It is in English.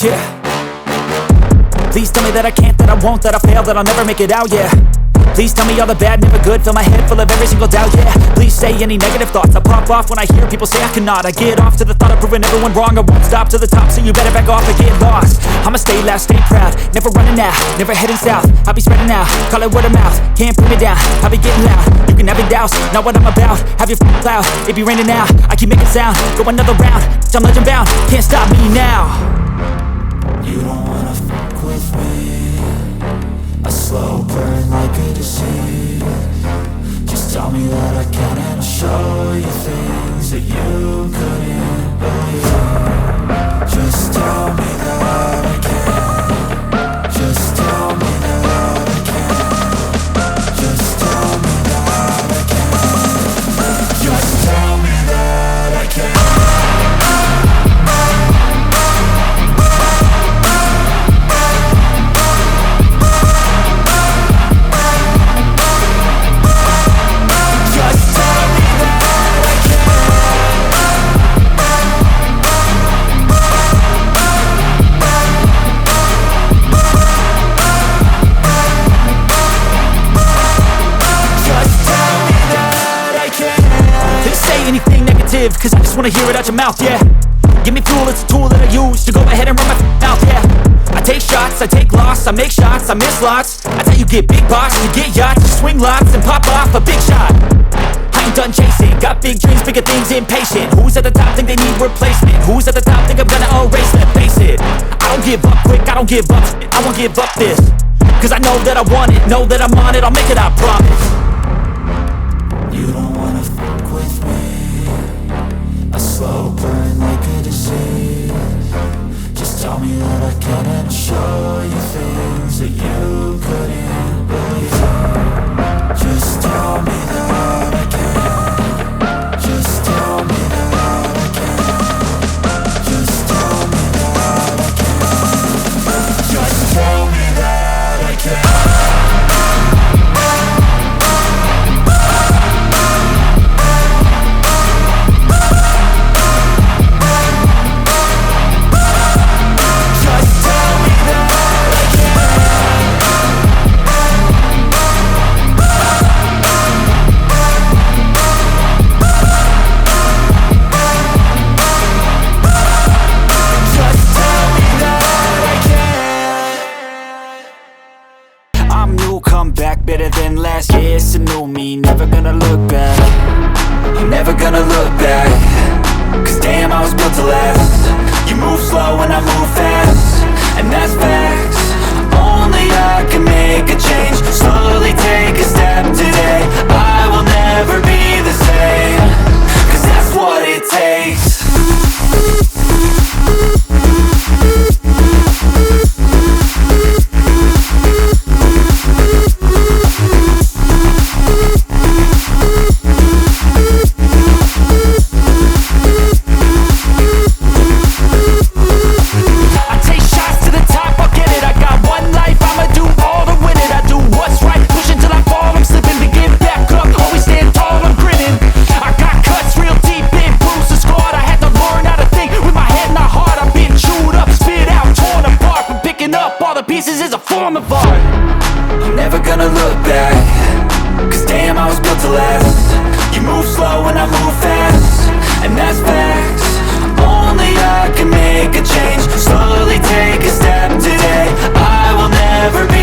Yeah. Please tell me that I can't, that I won't, that I fail, that I'll never make it out, yeah. Please tell me all the bad, never good, fill my head full of every single doubt, yeah. Please say any negative thoughts, I pop off when I hear people say I cannot. I get off to the thought of proving everyone wrong, I won't stop to the top, so you better back off and get lost. I'ma stay loud, stay proud, never running out, never heading south. I'll be spreading out, call it word of mouth, can't put me down, I'll be getting loud. You can have your doubts, not what I'm about, have your cloud, it be raining now, I keep making sound, go another round, I'm legend bound, can't stop me now. You don't wanna fuck with me, a slow burn like a disease. Just tell me that I can and I'll show you things that you couldn't believe. Just tell me that I can. Just tell me that I can. Just tell me that I can. Just tell me that I can. Cause I just wanna hear it out your mouth, yeah. Give me fuel, it's a tool that I use to go ahead and run my mouth, yeah. I take shots, I take loss, I make shots, I miss lots. That's how you get big box, you get yachts, you swing lots and pop off a big shot. I ain't done chasing, got big dreams, bigger things, impatient. Who's at the top think they need replacement? Who's at the top think I'm gonna erase them? Face it, I don't give up quick, I don't give up shit, I won't give up this. Cause I know that I want it, know that I'm on it, I'll make it, I promise. You don't wanna fuck with me, a slow burn like a disease. Just tell me that I can and I'll show you things that you couldn't believe. Just tell me that I can. Just tell me that I can. Just tell me that I can. Just tell me that I can. Better than last year, it's a new me, never gonna look back. I'm never gonna look back, cause damn I was built to last. You move slow and I move fast, and that's facts. Only I can make a change, slowly take a step today. I will never be the same, cause that's what it takes. I'm never gonna look back, cause damn I was built to last. You move slow and I move fast, and that's facts. Only I can make a change, slowly take a step today. I will never be